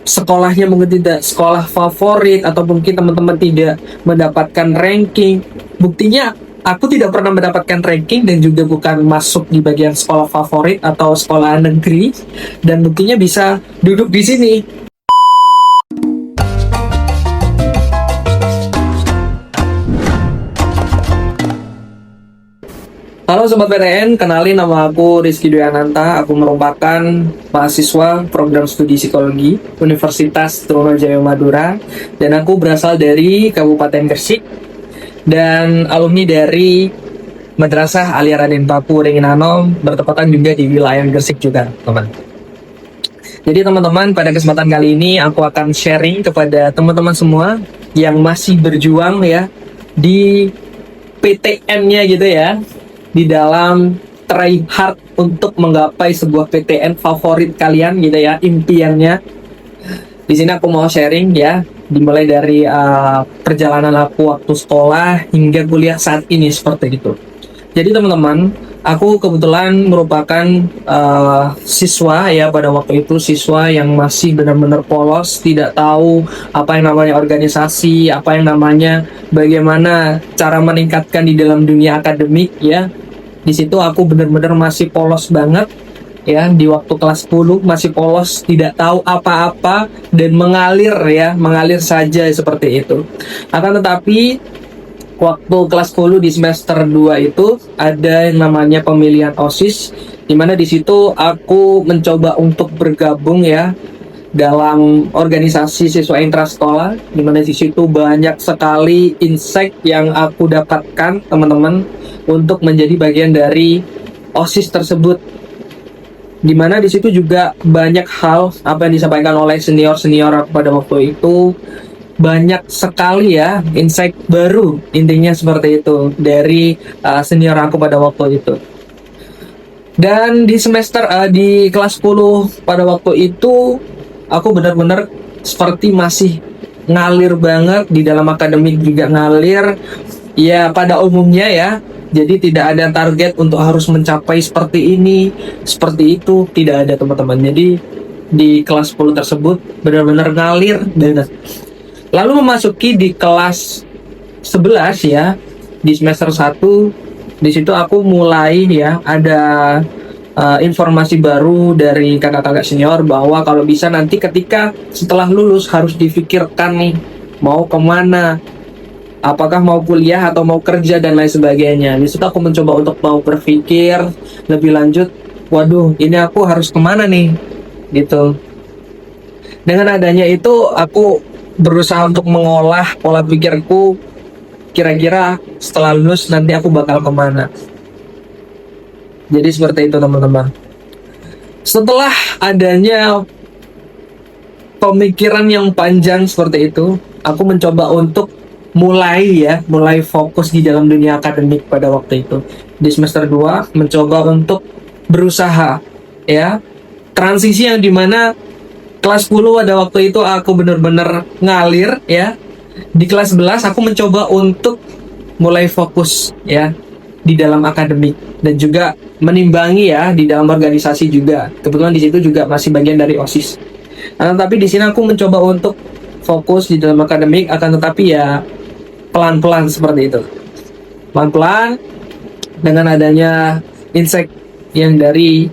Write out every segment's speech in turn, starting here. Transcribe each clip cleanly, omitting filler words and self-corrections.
sekolahnya mungkin tidak sekolah favorit atau mungkin teman-teman tidak mendapatkan ranking. Buktinya aku tidak pernah mendapatkan ranking dan juga bukan masuk di bagian sekolah favorit atau sekolah negeri, dan buktinya bisa duduk di sini. Halo Sobat PTN, kenalin nama aku Rizky Dwi Ananta. Aku merupakan mahasiswa program studi psikologi Universitas Trunojoyo Madura, dan aku berasal dari Kabupaten Gresik dan alumni dari Madrasah Alia Raden Paku Ringinano, bertepatan juga di wilayah Gresik juga, teman. Jadi teman-teman, pada kesempatan kali ini aku akan sharing kepada teman-teman semua yang masih berjuang ya di PTN-nya gitu ya, di dalam try hard untuk menggapai sebuah PTN favorit kalian gitu ya, impiannya. Di sini aku mau sharing ya, dimulai dari perjalanan aku waktu sekolah hingga kuliah saat ini seperti itu. Jadi teman-teman, aku kebetulan merupakan siswa ya, pada waktu itu siswa yang masih benar-benar polos, tidak tahu apa yang namanya organisasi, apa yang namanya bagaimana cara meningkatkan di dalam dunia akademik ya. Di situ aku benar-benar masih polos banget ya, di waktu kelas 10 masih polos, tidak tahu apa-apa dan mengalir saja seperti itu. Akan tetapi waktu kelas 10 di semester 2 itu ada yang namanya pemilihan OSIS, di mana di situ aku mencoba untuk bergabung ya dalam organisasi siswa intrasekolah, di mana di situ banyak sekali insight yang aku dapatkan teman-teman untuk menjadi bagian dari OSIS tersebut, di mana di situ juga banyak hal apa yang disampaikan oleh senior-senior aku pada waktu itu, banyak sekali ya insight baru, intinya seperti itu dari senior aku pada waktu itu. Dan di di kelas 10 pada waktu itu aku benar-benar seperti masih ngalir banget, di dalam akademik juga ngalir ya pada umumnya ya. Jadi tidak ada target untuk harus mencapai seperti ini, seperti itu, tidak ada teman-teman. Jadi di kelas 10 tersebut benar-benar ngalir banget. Lalu memasuki di kelas 11 ya, di semester 1, di situ aku mulai ya ada informasi baru dari kakak-kakak senior bahwa kalau bisa nanti ketika setelah lulus harus difikirkan nih mau kemana, apakah mau kuliah atau mau kerja dan lain sebagainya. Di situ aku mencoba untuk mau berpikir lebih lanjut, waduh ini aku harus kemana nih gitu. Dengan adanya itu aku berusaha untuk mengolah pola pikirku, kira-kira setelah lulus nanti aku bakal kemana. Jadi seperti itu teman-teman. Setelah adanya pemikiran yang panjang seperti itu, aku mencoba untuk mulai fokus di dalam dunia akademik pada waktu itu. Di semester 2 mencoba untuk berusaha ya, transisi yang dimana kelas 10 pada waktu itu aku benar-benar ngalir ya. Di kelas 11 aku mencoba untuk mulai fokus ya di dalam akademik dan juga menimbangi ya di dalam organisasi juga. Kebetulan di situ juga masih bagian dari OSIS. Nah, tapi di sini aku mencoba untuk fokus di dalam akademik, akan tetapi ya pelan-pelan seperti itu. Pelan-pelan dengan adanya insight yang dari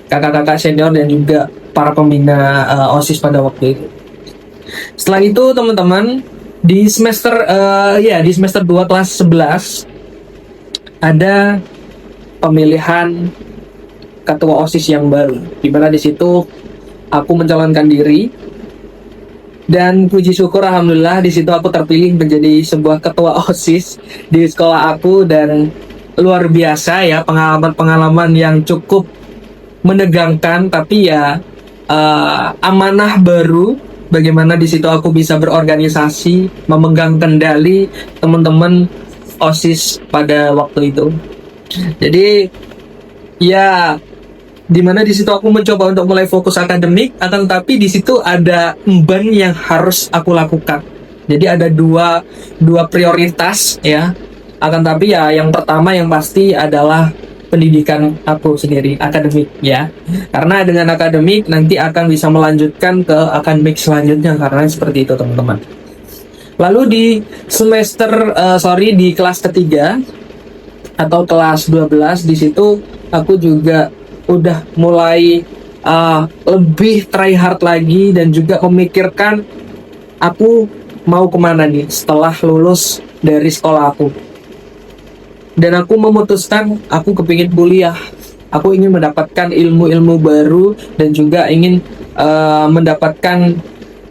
kakak-kakak senior dan juga para pembina OSIS pada waktu itu. Setelah itu teman-teman, di semester 2 kelas 11 ada pemilihan ketua OSIS yang baru, di mana di situ aku mencalonkan diri dan puji syukur alhamdulillah di situ aku terpilih menjadi sebuah ketua OSIS di sekolah aku, dan luar biasa ya, pengalaman-pengalaman yang cukup menegangkan, tapi ya amanah baru bagaimana di situ aku bisa berorganisasi, memegang kendali teman-teman OSIS pada waktu itu. Jadi ya dimana di situ aku mencoba untuk mulai fokus akademik, akan tapi di situ ada emban yang harus aku lakukan. Jadi ada dua prioritas ya. Akan tapi ya yang pertama yang pasti adalah pendidikan aku sendiri, akademik ya. Karena dengan akademik nanti akan bisa melanjutkan ke akademik selanjutnya, karena seperti itu teman-teman. Lalu di di kelas ketiga atau kelas 12, di situ aku juga udah mulai lebih try hard lagi dan juga memikirkan aku mau kemana nih setelah lulus dari sekolah aku. Dan aku memutuskan aku kepingin kuliah. Aku ingin mendapatkan ilmu-ilmu baru dan juga ingin mendapatkan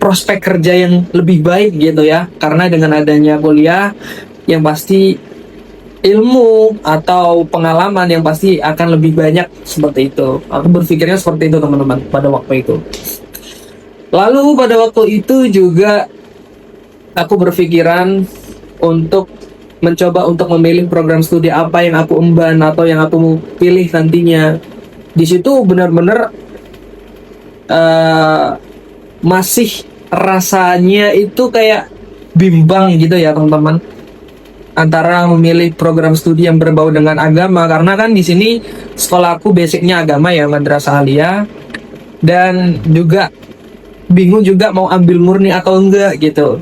prospek kerja yang lebih baik gitu ya. Karena dengan adanya kuliah yang pasti ilmu atau pengalaman yang pasti akan lebih banyak, seperti itu. Aku berpikirnya seperti itu teman-teman pada waktu itu. Lalu pada waktu itu juga aku berpikiran untuk mencoba untuk memilih program studi apa yang aku emban atau yang aku pilih nantinya. Di situ benar-benar masih rasanya itu kayak bimbang gitu ya teman-teman, antara memilih program studi yang berbau dengan agama, karena kan di sini sekolah aku basicnya agama ya, madrasah aliyah, dan juga bingung juga mau ambil murni atau enggak gitu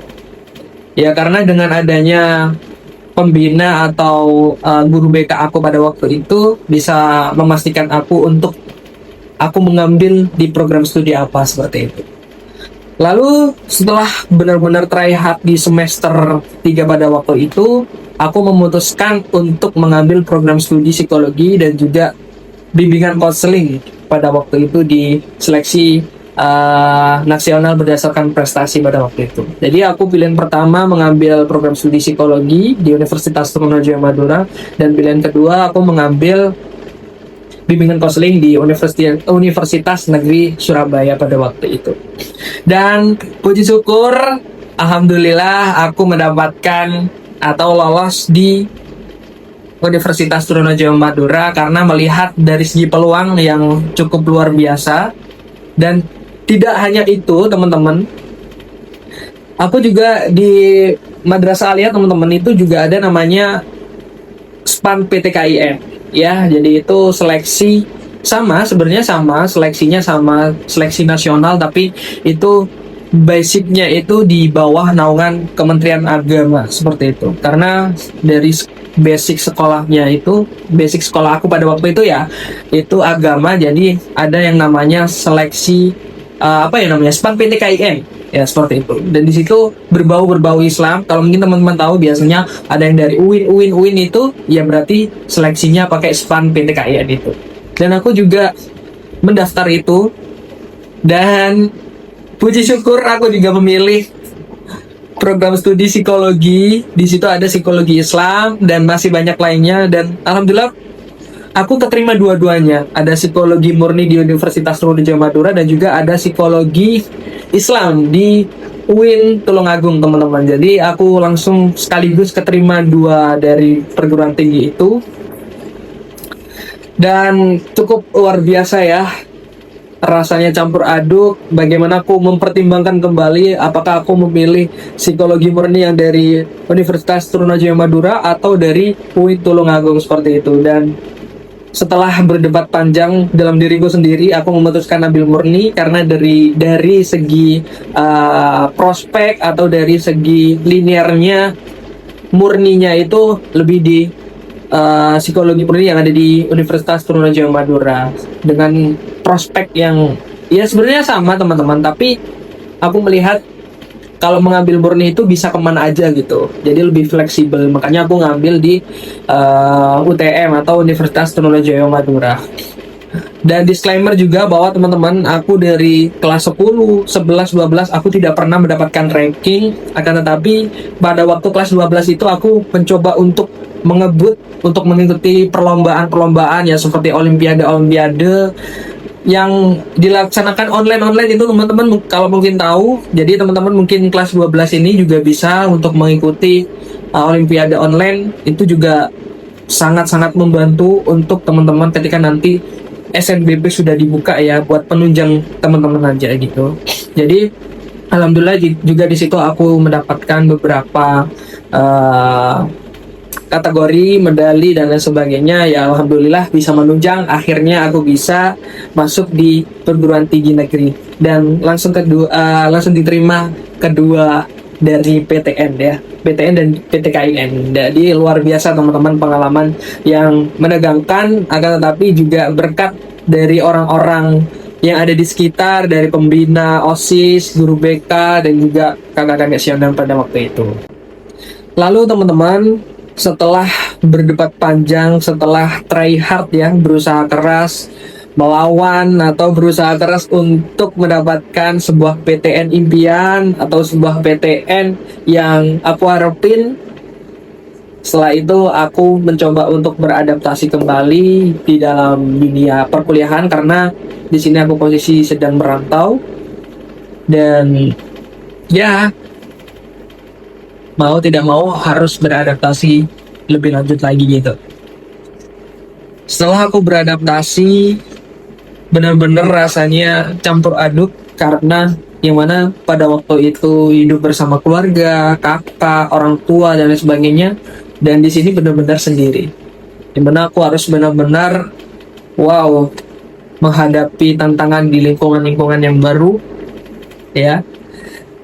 ya, karena dengan adanya pembina atau guru BK aku pada waktu itu bisa memastikan aku untuk aku mengambil di program studi apa, seperti itu. Lalu setelah benar-benar try hard di semester 3 pada waktu itu, aku memutuskan untuk mengambil program studi psikologi dan juga bimbingan konseling pada waktu itu di seleksi nasional berdasarkan prestasi pada waktu itu. Jadi aku pilihan pertama mengambil program studi psikologi di Universitas Trunojoyo Madura, dan pilihan kedua aku mengambil bimbingan konseling di Universitas Negeri Surabaya pada waktu itu. Dan puji syukur, alhamdulillah aku mendapatkan atau lolos di Universitas Trunojoyo Madura karena melihat dari segi peluang yang cukup luar biasa. Dan tidak hanya itu teman-teman, aku juga di Madrasah Aliyah teman-teman itu juga ada namanya SPAN PTKIN ya. Jadi itu seleksi sebenarnya sama seleksinya, sama seleksi nasional, tapi itu basicnya itu di bawah naungan Kementerian Agama, seperti itu. Karena dari basic sekolahnya itu, basic sekolah aku pada waktu itu ya, itu agama, jadi ada yang namanya seleksi SPAN PTKIN ya, seperti itu. Dan di situ berbau Islam. Kalau mungkin teman-teman tahu, biasanya ada yang dari UIN itu ya, berarti seleksinya pakai SPAN PTKIN itu. Dan aku juga mendaftar itu, dan puji syukur aku juga memilih program studi psikologi. Di situ ada psikologi Islam dan masih banyak lainnya, dan alhamdulillah aku keterima dua-duanya. Ada psikologi murni di Universitas Trunojoyo Madura dan juga ada psikologi Islam di UIN Tulungagung teman-teman. Jadi aku langsung sekaligus keterima dua dari perguruan tinggi itu, dan cukup luar biasa ya, rasanya campur aduk. Bagaimana aku mempertimbangkan kembali apakah aku memilih psikologi murni yang dari Universitas Trunojoyo Madura atau dari UIN Tulungagung, seperti itu. Dan setelah berdebat panjang dalam diriku sendiri, aku memutuskan ambil murni karena dari segi prospek atau dari segi linearnya, murninya itu lebih di psikologi murni yang ada di Universitas Trunojoyo Madura, dengan prospek yang ya sebenarnya sama teman-teman, tapi aku melihat kalau mengambil murni itu bisa kemana aja gitu, jadi lebih fleksibel. Makanya aku ngambil di UTM atau Universitas Trunojoyo Madura. Dan disclaimer juga bahwa teman-teman, aku dari kelas 10, 11, 12 aku tidak pernah mendapatkan ranking, akan tetapi pada waktu kelas 12 itu aku mencoba untuk mengebut untuk mengikuti perlombaan-perlombaan ya, seperti olimpiade yang dilaksanakan online itu teman-teman, kalau mungkin tahu. Jadi teman-teman mungkin kelas 12 ini juga bisa untuk mengikuti olimpiade online. Itu juga sangat-sangat membantu untuk teman-teman ketika nanti SNBP sudah dibuka ya, buat penunjang teman-teman aja gitu. Jadi alhamdulillah juga di situ aku mendapatkan beberapa kategori medali dan lain sebagainya. Ya alhamdulillah bisa menunjang, akhirnya aku bisa masuk di perguruan tinggi negeri dan langsung diterima kedua dari PTN ya, PTN dan PTKIN. Jadi luar biasa teman-teman, pengalaman yang menegangkan, akan tetapi juga berkat dari orang-orang yang ada di sekitar, dari pembina OSIS, guru BK, dan juga kakak-kakak Sionan pada waktu itu. Lalu teman-teman, setelah berdebat panjang, setelah try hard ya, berusaha keras, melawan atau berusaha keras untuk mendapatkan sebuah PTN impian atau sebuah PTN yang aku harapin. Setelah itu aku mencoba untuk beradaptasi kembali di dalam dunia perkuliahan, karena di sini aku posisi sedang merantau dan ya mau tidak mau harus beradaptasi lebih lanjut lagi gitu. Setelah aku beradaptasi, benar-benar rasanya campur aduk, karena yang mana pada waktu itu hidup bersama keluarga, kakak, orang tua dan lain sebagainya, dan di sini benar-benar sendiri. Dimana aku harus benar-benar wow menghadapi tantangan di lingkungan-lingkungan yang baru ya.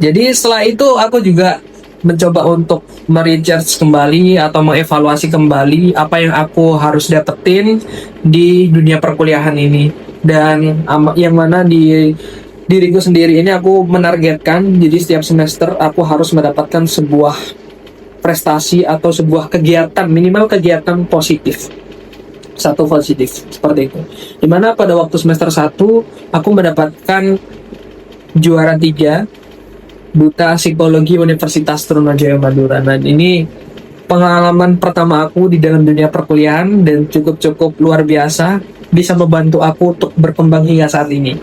Jadi setelah itu aku juga mencoba untuk merecharge kembali atau mengevaluasi kembali apa yang aku harus dapetin di dunia perkuliahan ini, dan yang mana di diriku sendiri ini aku menargetkan jadi setiap semester aku harus mendapatkan sebuah prestasi atau sebuah kegiatan, minimal kegiatan positif, satu positif seperti itu. Dimana pada waktu semester 1 aku mendapatkan juara 3 Duta Psikologi Universitas Trunojoyo Madura. Dan ini pengalaman pertama aku di dalam dunia perkuliahan dan cukup luar biasa, bisa membantu aku untuk berkembang hingga saat ini.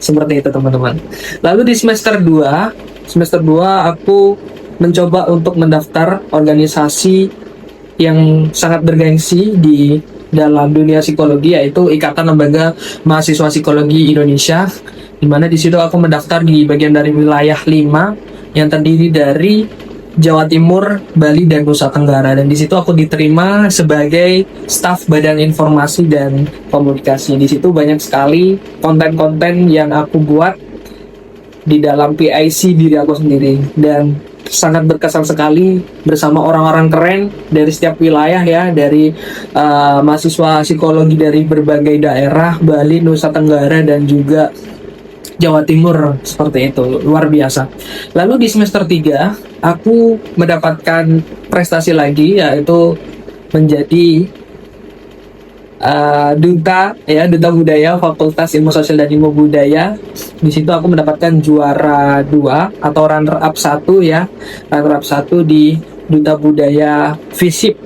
Seperti itu teman-teman. Lalu di semester 2 aku mencoba untuk mendaftar organisasi yang sangat bergengsi di dalam dunia psikologi, yaitu Ikatan Lembaga Mahasiswa Psikologi Indonesia, di mana di situ aku mendaftar di bagian dari wilayah 5 yang terdiri dari Jawa Timur, Bali, dan Nusa Tenggara. Dan di situ aku diterima sebagai staf Badan Informasi dan Komunikasi. Di situ banyak sekali konten-konten yang aku buat di dalam PIC diri aku sendiri, dan sangat berkesan sekali bersama orang-orang keren dari setiap wilayah ya, dari mahasiswa psikologi dari berbagai daerah, Bali, Nusa Tenggara, dan juga Jawa Timur. Seperti itu, luar biasa. Lalu di semester 3 aku mendapatkan prestasi lagi, yaitu menjadi duta budaya Fakultas Ilmu Sosial dan Ilmu Budaya. Di situ aku mendapatkan juara 2 atau runner up 1 ya, runner up 1 di Duta Budaya FISIP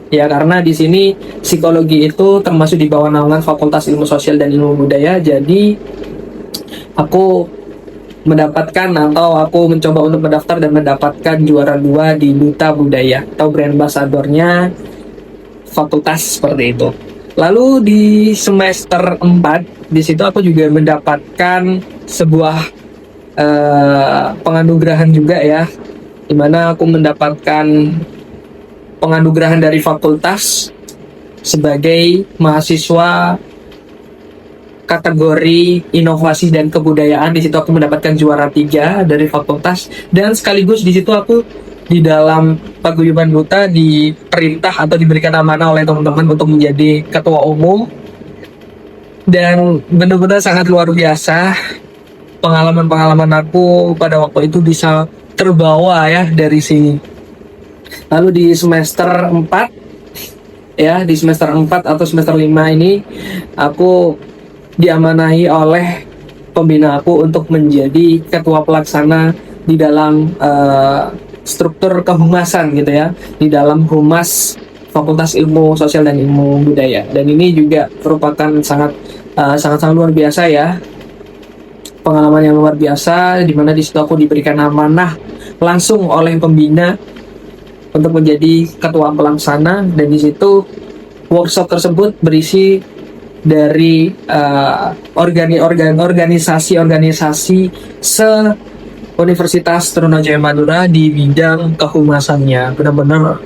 ya, karena di sini psikologi itu termasuk di bawah naungan Fakultas Ilmu Sosial dan Ilmu Budaya. Jadi aku mencoba untuk mendaftar dan mendapatkan juara 2 di Duta Budaya atau brand ambassador-nya fakultas, seperti itu. Lalu di semester 4 di situ aku juga mendapatkan sebuah penganugerahan juga ya, dimana aku mendapatkan penganugerahan dari fakultas sebagai mahasiswa kategori inovasi dan kebudayaan. Di situ aku mendapatkan juara 3 dari fakultas, dan sekaligus di situ aku di dalam paguyuban duta diperintah atau diberikan amanah oleh teman-teman untuk menjadi ketua umum, dan benar-benar sangat luar biasa pengalaman-pengalaman aku pada waktu itu bisa terbawa ya dari sini. Lalu di semester 4 ya, di semester 4 atau semester 5 ini aku diamanahi oleh pembina aku untuk menjadi ketua pelaksana di dalam struktur kehumasan gitu ya, di dalam humas Fakultas Ilmu Sosial dan Ilmu Budaya. Dan ini juga merupakan sangat luar biasa ya, pengalaman yang luar biasa, di mana di situ aku diberikan amanah langsung oleh pembina untuk menjadi ketua pelaksana. Dan di situ workshop tersebut berisi dari organisasi Universitas Trunojoyo Madura di bidang kehumasannya. Benar-benar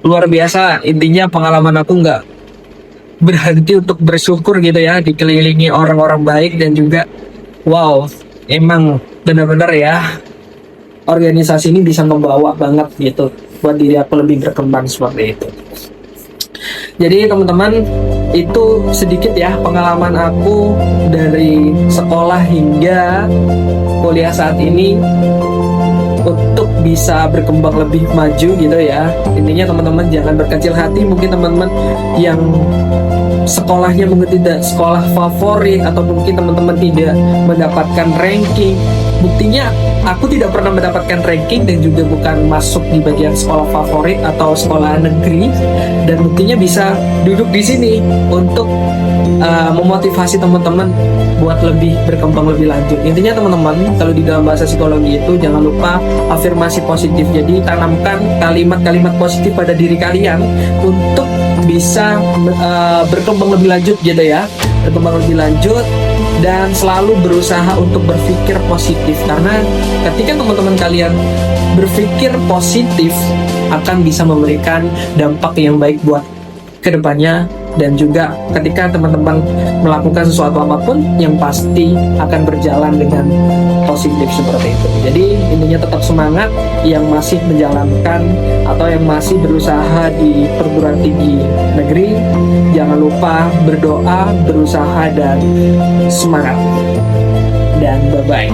luar biasa. Intinya pengalaman aku nggak berhenti untuk bersyukur gitu ya, dikelilingi orang-orang baik. Dan juga wow, emang benar-benar ya, organisasi ini bisa membawa banget gitu buat diri aku lebih berkembang seperti itu. Jadi teman-teman, itu sedikit ya pengalaman aku dari sekolah hingga kuliah saat ini untuk bisa berkembang lebih maju gitu ya. Intinya teman-teman jangan berkecil hati. Mungkin teman-teman yang sekolahnya mungkin tidak sekolah favorit, atau mungkin teman-teman tidak mendapatkan ranking. Buktinya aku tidak pernah mendapatkan ranking dan juga bukan masuk di bagian sekolah favorit atau sekolah negeri, dan buktinya bisa duduk di sini untuk memotivasi teman-teman buat lebih berkembang lebih lanjut. Intinya teman-teman, kalau di dalam bahasa psikologi itu jangan lupa afirmasi positif. Jadi tanamkan kalimat-kalimat positif pada diri kalian untuk bisa berkembang lebih lanjut gitu ya, berkembang lebih lanjut, dan selalu berusaha untuk berpikir positif. Karena ketika teman-teman kalian berpikir positif, akan bisa memberikan dampak yang baik buat kedepannya. Dan juga ketika teman-teman melakukan sesuatu apapun, yang pasti akan berjalan dengan positif seperti itu. Jadi intinya tetap semangat yang masih menjalankan atau yang masih berusaha di perguruan tinggi negeri. Jangan lupa berdoa, berusaha, dan semangat. Dan bye-bye.